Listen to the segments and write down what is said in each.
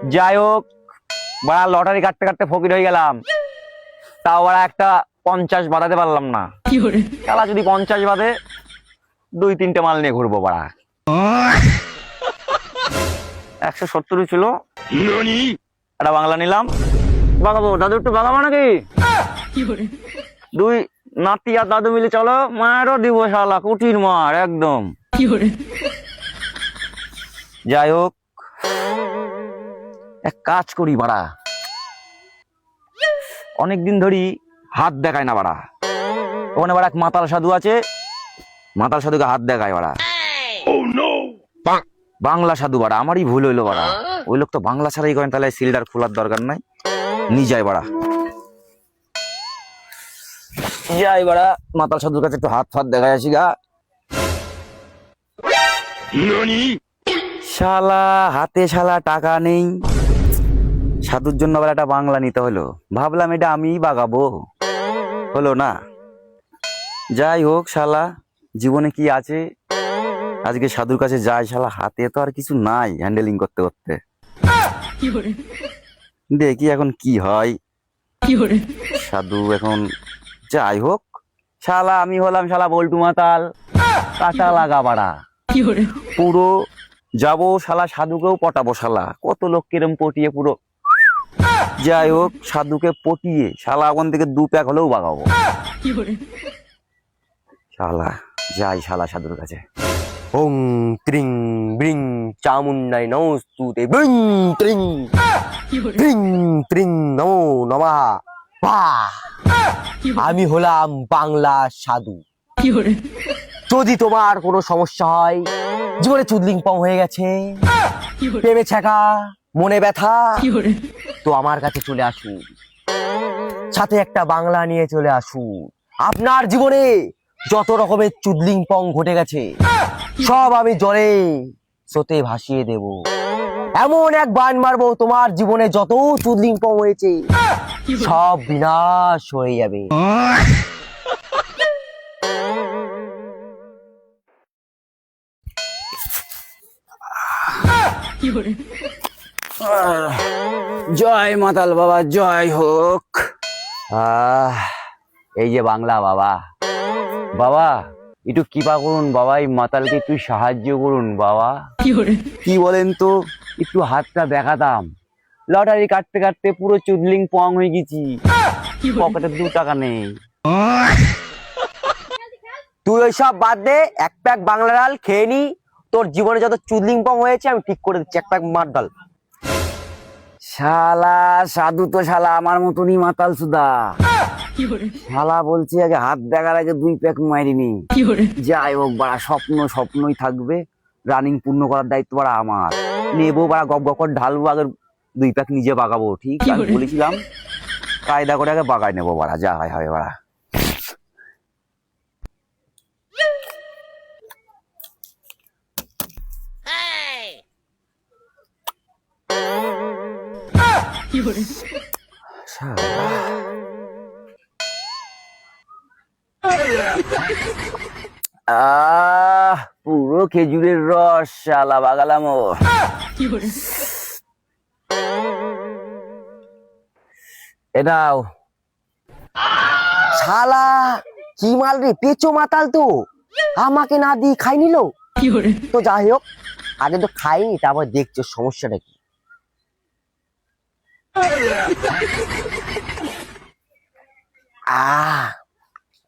যাই হোক, বাড়া লটারি কাটতে কাটতে ফকির হয়ে গেলাম, তাও বাড়া একটা 50 বাঁধাতে পারলাম না। খেলা যদি 50 বাঁধে, 2-3টে মাল নিয়ে ঘুরবো বাড়া। 170 ছিল, একটা বাংলা নিলাম। বাগাবো দাদু, একটু বাগাবো নাকি? দুই নাতি আর দাদু মিলে চলো, মায়েরও দিব শালা, কঠিন মার একদম। যাই হোক, এক কাজ করি বাড়া, অনেকদিন ধরি হাত দেখায় না বাড়া। ওখানে বাড়া এক মাতাল সাধু আছে, মাতাল সাধুকে হাত দেখায় বাড়া। বাংলা সাধু বাড়া, আমারই ভুল হইলো বাড়া। ওই লোক তো বাংলা ছাড়াই করেন, তাহলে সিলডার খোলার দরকার নাই, নিয়ে যায় বাড়া। যাই বাড়া, মাতাল সাধুর কাছে একটু হাত ফাত দেখায় আসি গা। শালা হাতে শালা টাকা নেই, সাধুর জন্য আবার একটা বাংলা নিতে হলো। ভাবলাম এটা আমিই বাগাবো, হলো না। যাই হোক, শালা জীবনে কি আছে, আজকে সাধুর কাছে যাই। শালা হাতে তো আর কিছু নাই, হ্যান্ডেলিং করতে করতে দেখি এখন কি হয়। সাধু এখন, যাই হোক, শালা আমি হলাম শালা বল্টু মাতাল, কাটা লাগা বাড়া। পুরো যাবো শালা, সাধুকেও পটাবো শালা, কত লোক কিরম পটিয়ে পুরো। যাই হোক, সাধুকে পটিয়ে শালা ওখান থেকে 2 প্যাক হলেও বাগাবো শালা। যাই শালা সাধুর কাছে। ওং ত্রিং ব্রিং চামুন্ডাই নমস্তুতে ব্রিং ত্রিং ব্রিং ত্রিং নমো নমঃ। বাহ! আমি হলাম বাংলা সাধু। যদি তোমার কোনো সমস্যা হয়, জীবনে চুদলিং পং হয়ে গেছে, প্রেমে ছ্যাঁকা, মনে ব্যথা, তো আমার কাছে চলে আসুন, সাথে একটা বাংলা নিয়ে চলে আসুন। আপনার জীবনে যত রকমের চুদলিং পং ঘটে গেছে, সব আমি জলে স্রোতে ভাসিয়ে দেব। এমন এক বান মারবো, তোমার জীবনে যত চুদলিং পং হয়েছে সব বিনাশ হয়ে যাবে। জয় মাতাল বাবা, জয় হোক। এই যে বাংলা বাবা, বাবা একটু কৃপা করুন বাবা, এই মাতালকে একটু সাহায্য করুন বাবা। কি বলেন তো, একটু হাতটা দেখাতাম। লটারি কাটতে কাটতে পুরো চুদলিং পং হয়ে গেছি, পকেটে 2 টাকা নেই। তুই ওইসব বাদ দে, 1 প্যাক বাংলা ডাল খেয়ে নি, তোর জীবনে যত চুদলিং পং হয়েছে আমি ঠিক করে দিচ্ছি। 1 প্যাক মার ডাল। শালা সাধু তো শালা আমার মতনই মাতাল সুদা, শালা বলছি আগে হাত দেখার আগে 2 প্যাক মারিনি। যাই হোক বাড়া, স্বপ্ন স্বপ্নই থাকবে, রানিং পূর্ণ করার দায়িত্ব বাড়া আমার। নেবো বাড়া, গপ গপ করে ঢালবো, আগে 2 প্যাক নিজে বাগাবো। ঠিক আমি বলেছিলাম, কায়দা করে আগে বাগায় নেবো বাড়া, যা হয় হবে বাড়া। পুরো খেজুরের রস শালা বাগালাম। এটাও শালা কি মাল রে, পেঁচো মাতাল তো, আমাকে না দিয়ে খাই নিল। তো যাই হোক, আগে তো খাইনি, তারপর দেখছো সমস্যাটা কি।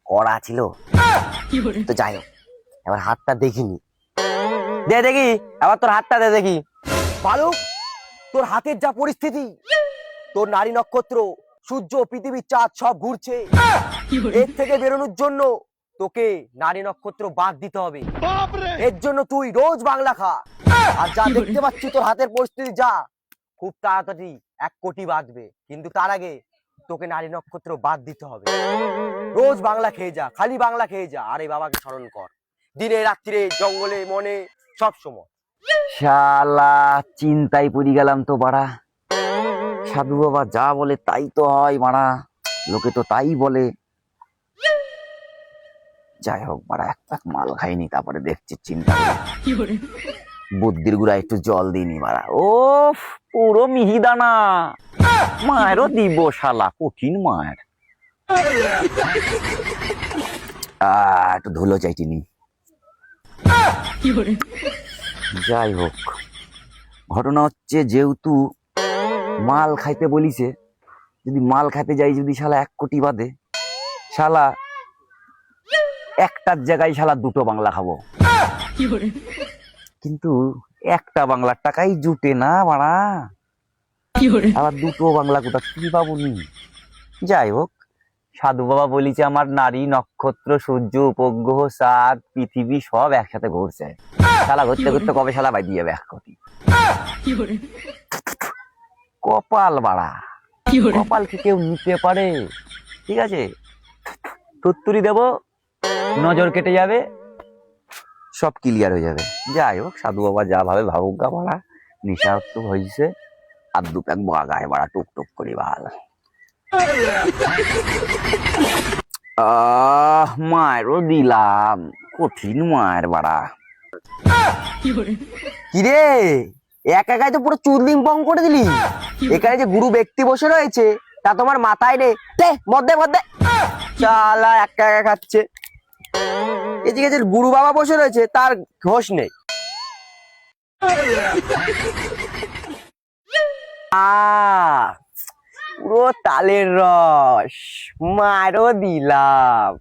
কড়া ছিল। তো যাই হোক, এবার হাতটা দেখিনি, দে দেখি, এবার তোর হাতটা দে দেখি। বালক, তোর হাতের যা পরিস্থিতি, তোর নারী নক্ষত্র, সূর্য, পৃথিবী, চাঁদ সব ঘুরছে। এর থেকে বেরোনোর জন্য তোকে নারী নক্ষত্র বাদ দিতে হবে। এর জন্য তুই রোজ বাংলা খা। আর যা দেখতে পাচ্ছি তোর হাতের পরিস্থিতি, যা খুব তাড়াতাড়ি 1 কোটি বাঁধবে, কিন্তু তার আগে তোকে নারী নক্ষত্র বাদ দিতে হবে। রোজ বাংলা খেয়ে যা, খালি বাংলা খেয়ে যা, আর এই বাবাকে স্মরণ কর, দিনে রাত্রিরে, জঙ্গলে মনে, সব সময়। শালা চিন্তায় পড়ে গেলাম তো বাড়া। সাধু বাবা যা বলে তাই তো হয় মারা, লোকে তো তাই বলে। যাই হোক বাড়া, 1 প্যাক মাল খাইনি, তারপরে দেখছি চিন্তা করে। বুদ্ধির গুড়া একটু জল দিনি মারা। ও পুরো মিহিদানা, মায়েরও দিব শালা, কঠিন মায়ের। একটু ধুলো চাইটিনি। যাই হোক, ঘটনা হচ্ছে যেহেতু মাল খাইতে বলিছে, যদি মাল খাইতে যাই যদি শালা 1 কোটি বাদে, শালা একটার জায়গায় শালা 2টো বাংলা খাবো, কিন্তু একটা বাংলার টাকাই জুটে না বাড়া, আবার 2টো বাংলা কোথা কি পাবনি। যাই হোক, সাধু বাবা বলিছে আমার নারী নক্ষত্র সূর্য উপগ্রহ চাঁদ পৃথিবী সব একসাথে ঘুরছে, শালা ঘুরতে ঘুরতে কবে শালা বাই দিয়ে 1 কোটি। কপাল বাড়া, কপাল কি কেউ নিতে পারে? ঠিক আছে, তুত্তুরি দেব, নজর কেটে যাবে, সব ক্লিয়ার হয়ে যাবে। যাই হোক, সাধু বাবা যা ভাবে ভাবুক গা বাড়া, নিশা তো হয়েছে, আর 2 প্যাক বাগায় বাড়া টুক টুক করি ভাল। মায়েরও দিলাম, কঠিন মায়ের বাড়া। কিরে, একাই তো পুরো চুদলিং পং করে দিলি। এখানে যে গুরু ব্যক্তি বসে রয়েছে তা তোমার মাথায় নেই। দে মধ্যে মধ্যে শালা একা একা খাচ্ছে। এদিকে যে গুরু বাবা বসে রয়েছে তার হোশ নেই। পুরো তালের রস, মারও দিলাম।